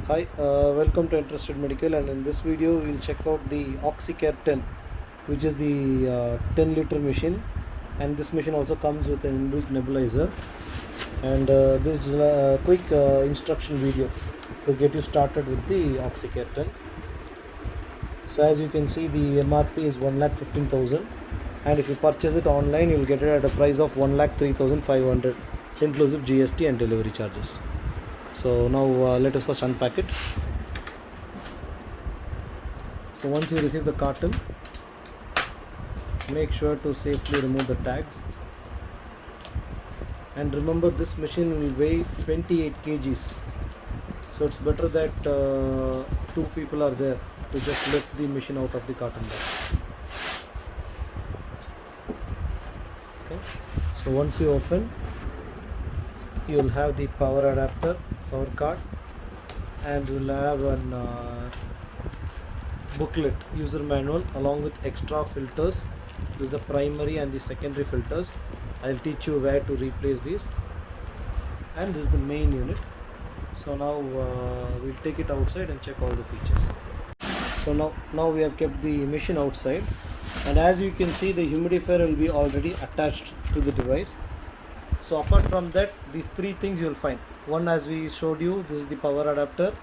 Hi, welcome to Interested Medical, and in this video we'll check out the Oxycare 10, which is the 10-liter machine, and this machine also comes with an inbuilt nebulizer. And this is a quick instruction video to get you started with the Oxycare 10. So as you can see, the MRP is 1,15,000, and if you purchase it online, you'll get it at a price of 1,03,500, inclusive GST and delivery charges. So now let us first unpack it. So once you receive the carton, make sure to safely remove the tags, and remember this machine will weigh 28 kgs, so it's better that two people are there to just lift the machine out of the carton bag. Okay, so once you open, you will have the power adapter, power card, and you will have an booklet, user manual, along with extra filters. This is the primary and the secondary filters. I'll teach you where to replace these, and this is the main unit. So now we'll take it outside and check all the features. So now we have kept the machine outside, and as you can see, the humidifier will be already attached to the device. So apart from that, these three things you will find. One, as we showed you, this is the power adapter,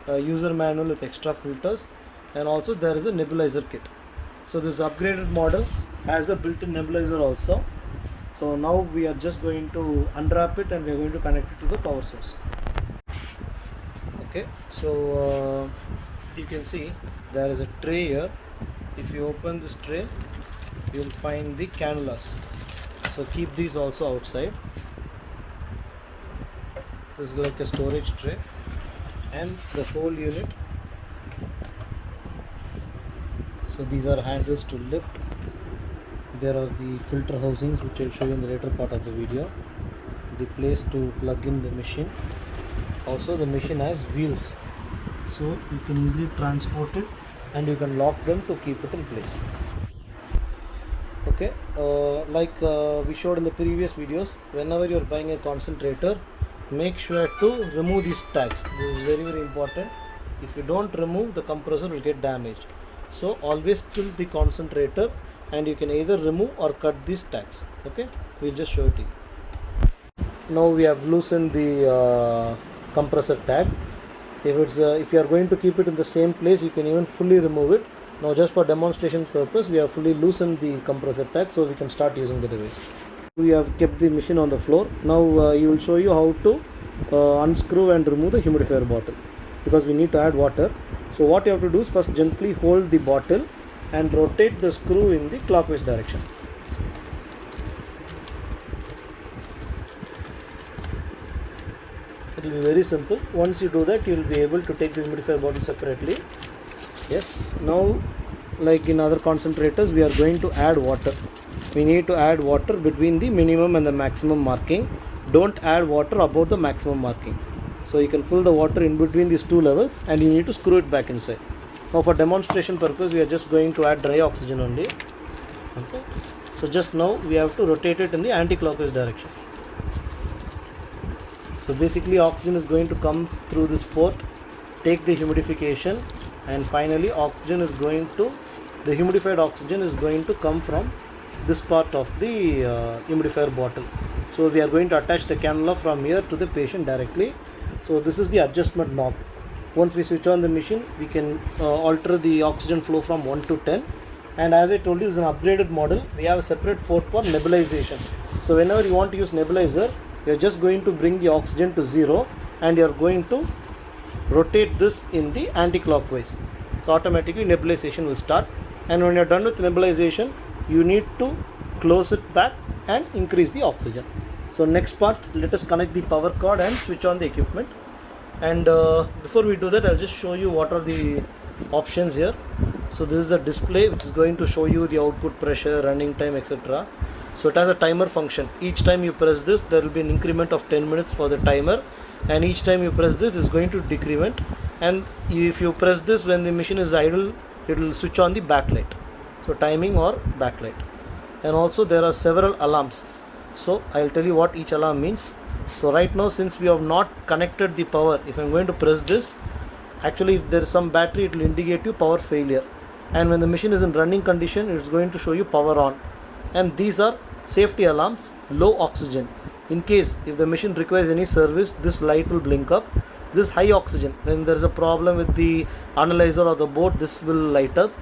user manual with extra filters, and also there is a nebulizer kit. So this upgraded model has a built-in nebulizer also. So now we are just going to unwrap it, and we are going to connect it to the power source. Okay, so you can see there is a tray here. If you open this tray, you will find the cannulas. So keep these also outside. This is like a storage tray, and the whole unit. So these are handles to lift. There are the filter housings, which I'll show you in the later part of the video. The place to plug in the machine. Also the machine has wheels, so you can easily transport it, and you can lock them to keep it in place. Okay, like we showed in the previous videos, whenever you're buying a concentrator, make sure to remove these tags. This is very important. If you don't remove, the compressor will get damaged. So always tilt the concentrator, and you can either remove or cut these tags. Okay, we'll just show it to you. Now we have loosened the compressor tag. If you are going to keep it in the same place, you can even fully remove it. Now just for demonstration purpose, we have fully loosened the compressor tag, so we can start using the device. We have kept the machine on the floor. Now you will show you how to unscrew and remove the humidifier bottle, because we need to add water. So what you have to do is first gently hold the bottle and rotate the screw in the clockwise direction. It will be very simple. Once you do that, you will be able to take the humidifier bottle separately. Yes, now like in other concentrators, we are going to add water. We need to add water between the minimum and the maximum marking. Don't add water above the maximum marking. So you can fill the water in between these two levels, and you need to screw it back inside. Now for demonstration purpose, we are just going to add dry oxygen only. Okay, so just now we have to rotate it in the anti-clockwise direction. So basically oxygen is going to come through this port, take the humidification, and finally the humidified oxygen is going to come from this part of the humidifier bottle. So we are going to attach the cannula from here to the patient directly. So this is the adjustment knob. Once we switch on the machine, we can alter the oxygen flow from 1 to 10. And as I told you, it's an upgraded model. We have a separate port for nebulization. So whenever you want to use nebulizer, you're just going to bring the oxygen to 0, and you're going to rotate this in the anti-clockwise. So automatically nebulization will start. And when you're done with nebulization, you need to close it back and increase the oxygen. So next part, let us connect the power cord and switch on the equipment. And before we do that, I'll just show you what are the options here. So this is a display which is going to show you the output pressure, running time, etc. So it has a timer function. Each time you press this, there will be an increment of 10 minutes for the timer, and each time you press this is going to decrement. And if you press this when the machine is idle, it will switch on the backlight. So timing or backlight. And also there are several alarms. So I'll tell you what each alarm means. So right now, since we have not connected the power, if I'm going to press this, Actually, if there is some battery, it will indicate you power failure, and when the machine is in running condition, it's going to show you power on. And these are safety alarms, low oxygen. In case if the machine requires any service, this light will blink up. This high oxygen, when there is a problem with the analyzer or the board, this will light up.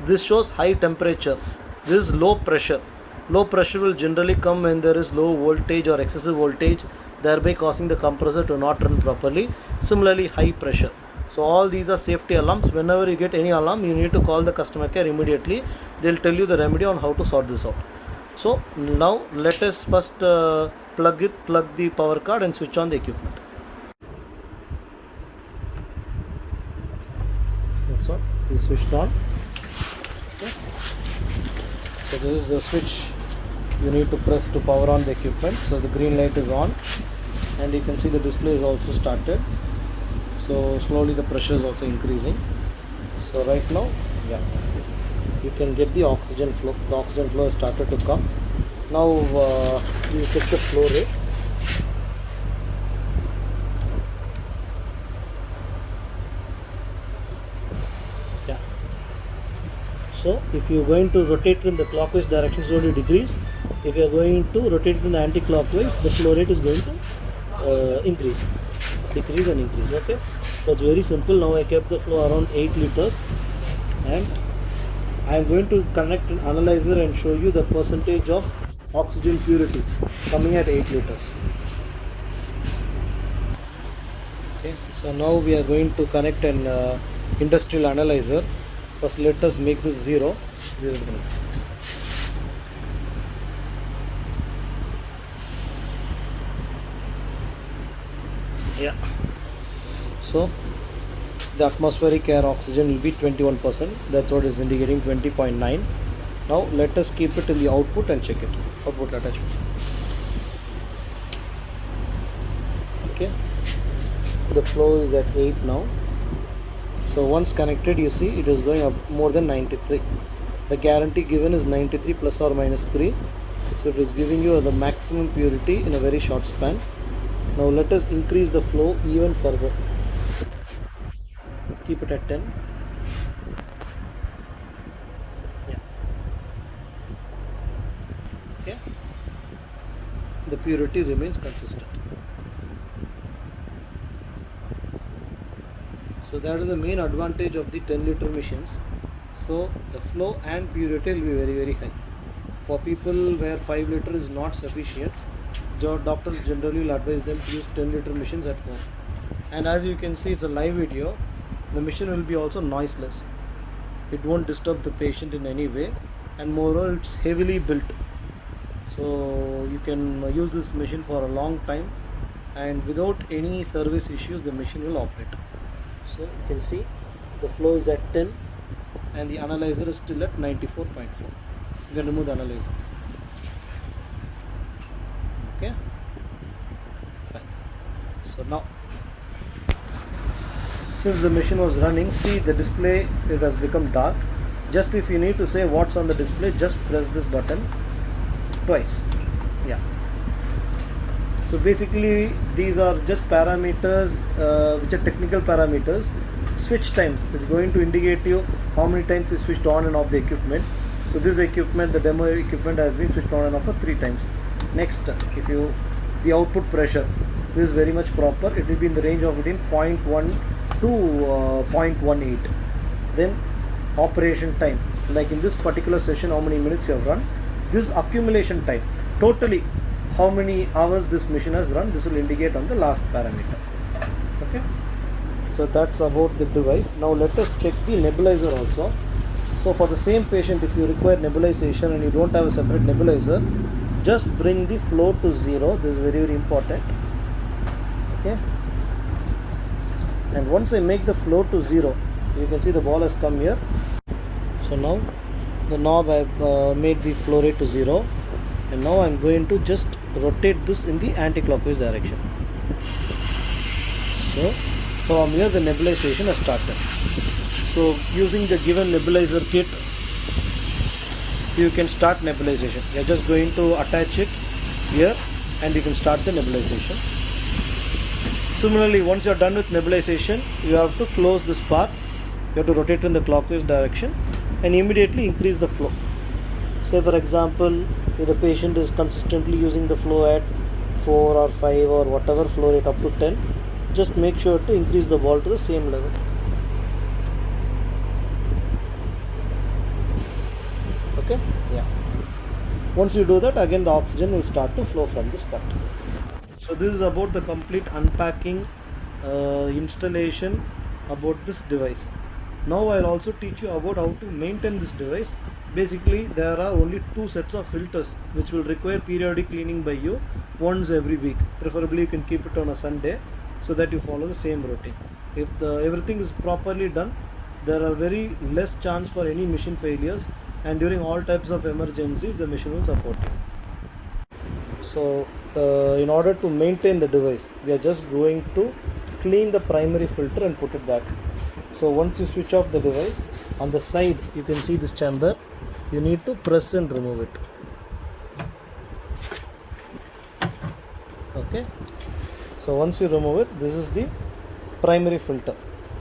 This shows high temperature. This is low pressure. Low pressure will generally come when there is low voltage or excessive voltage, thereby causing the compressor to not run properly. Similarly, high pressure. So all these are safety alarms. Whenever you get any alarm, you need to call the customer care immediately. They'll tell you the remedy on how to sort this out. So now let us first plug the power card and switch on the equipment. That's all. We switched on. Okay. So this is the switch you need to press to power on the equipment. So the green light is on, and you can see the display is also started. So slowly the pressure is also increasing. So right now, yeah, you can get the oxygen flow. The oxygen flow has started to come. Now we will check the flow rate. Yeah. So if you are going to rotate in the clockwise direction, it will decrease. If you are going to rotate in the anti-clockwise, the flow rate is going to increase, decrease and increase. Okay. So it's very simple. Now I kept the flow around 8 liters, and I am going to connect an analyzer and show you the percentage of oxygen purity coming at 8 liters. Okay, so now we are going to connect an industrial analyzer. First let us make this 0. Yeah. So the atmospheric air oxygen will be 21%. That's what is indicating 20.9. Now let us keep it in the output and check it. Output attachment. Okay. The flow is at 8 now. So once connected, you see it is going up more than 93. The guarantee given is 93 plus or minus 3. So it is giving you the maximum purity in a very short span. Now let us increase the flow even further. Keep it at 10. Yeah. Okay. The purity remains consistent. So that is the main advantage of the 10 liter machines. So the flow and purity will be very high. For people where 5 liter is not sufficient, doctors generally will advise them to use 10 liter machines at home. And as you can see, it's a live video. The machine will be also noiseless. It won't disturb the patient in any way, and moreover it's heavily built. So you can use this machine for a long time, and without any service issues the machine will operate. So you can see the flow is at 10 and the analyzer is still at 94.4. You can remove the analyzer. Okay, fine. So now, since the machine was running, see the display, it has become dark. Just if you need to say what's on the display, just press this button twice. Yeah. So basically these are just parameters which are technical parameters. Switch times, it's going to indicate you how many times you switched on and off the equipment. So this equipment, the demo equipment, has been switched on and off for 3 times. Next, if you, the output pressure, this is very much proper. It will be in the range of between 0.1 to 0.18. Then operation time, like in this particular session, how many minutes you have run. This accumulation time, totally how many hours this machine has run, this will indicate on the last parameter. Okay, so that's about the device. Now let us check the nebulizer also. So for the same patient, if you require nebulization and you don't have a separate nebulizer, just bring the flow to 0. This is very important. Okay, and once I make the flow to 0, you can see the ball has come here. So now the knob, I have made the flow rate to 0, and now I am going to just rotate this in the anti-clockwise direction. So from here the nebulization has started. So using the given nebulizer kit, you can start nebulization. You are just going to attach it here and you can start the nebulization. Similarly, once you are done with nebulization, you have to close this part. You have to rotate in the clockwise direction and immediately increase the flow. Say for example, if the patient is consistently using the flow at 4 or 5 or whatever flow rate up to 10, just make sure to increase the ball to the same level. Okay, yeah. Once you do that, again the oxygen will start to flow from this part. So this is about the complete unpacking installation about this device. Now I'll also teach you about how to maintain this device. Basically, there are only two sets of filters which will require periodic cleaning by you once every week. Preferably you can keep it on a Sunday so that you follow the same routine. If everything is properly done, there are very less chance for any machine failures, and during all types of emergencies the machine will support you. So in order to maintain the device, we are just going to clean the primary filter and put it back. So once you switch off the device, on the side you can see this chamber. You need to press and remove it. Okay, so once you remove it, this is the primary filter.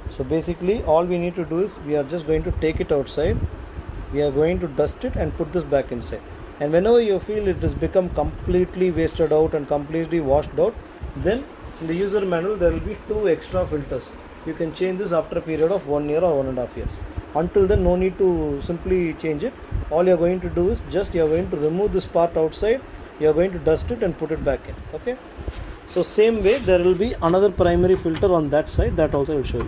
So basically all we need to do is we are just going to take it outside, we are going to dust it and put this back inside. And whenever you feel it has become completely wasted out and completely washed out, then in the user manual there will be 2 extra filters. You can change this after a period of 1 year or 1.5 years. Until then, no need to simply change it. All you are going to do is just you are going to remove this part outside, you are going to dust it and put it back in. Okay, so same way there will be another primary filter on that side, that also I will show you.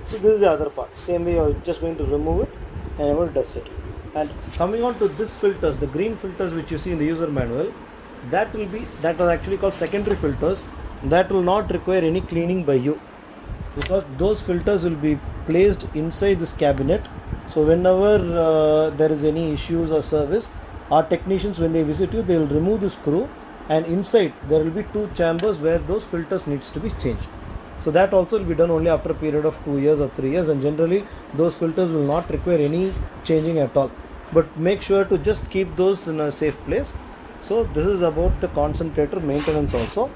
So this is the other part. Same way you are just going to remove it and you are going to dust it. And coming on to this filters, the green filters which you see in the user manual, that are actually called secondary filters. That will not require any cleaning by you, because those filters will be placed inside this cabinet. So whenever there is any issues or service, our technicians, when they visit you, they will remove the screw, and inside there will be 2 chambers where those filters needs to be changed. So that also will be done only after a period of 2 years or 3 years, and generally those filters will not require any changing at all. But make sure to just keep those in a safe place. So this is about the concentrator maintenance also.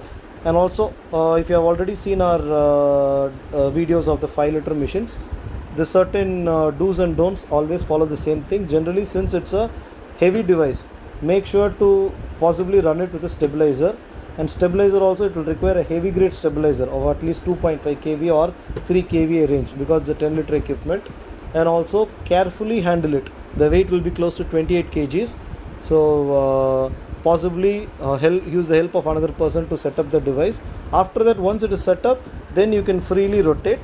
And also if you have already seen our videos of the 5-liter machines, the certain do's and don'ts always follow the same thing. Generally, since it's a heavy device, make sure to possibly run it with a stabilizer. And stabilizer also, it will require a heavy grade stabilizer of at least 2.5 kVA or 3 kVA range, because it's a 10-liter equipment. And also carefully handle it. The weight will be close to 28 kgs. So possibly use the help of another person to set up the device. After that, once it is set up, then you can freely rotate.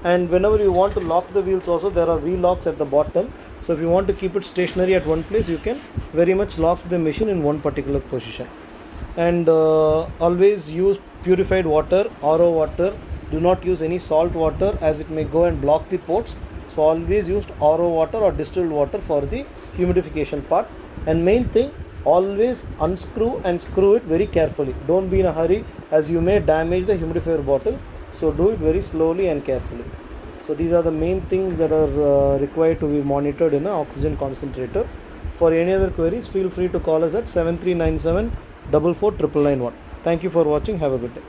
And whenever you want to lock the wheels also, there are wheel locks at the bottom. So if you want to keep it stationary at one place, you can very much lock the machine in one particular position. And always use purified water, RO water. Do not use any salt water, as it may go and block the ports. So always use RO water or distilled water for the humidification part. And main thing, always unscrew and screw it very carefully. Don't be in a hurry, as you may damage the humidifier bottle. So do it very slowly and carefully. So these are the main things that are required to be monitored in an oxygen concentrator. For any other queries, feel free to call us at 7397 44 991. Thank you for watching. Have a good day.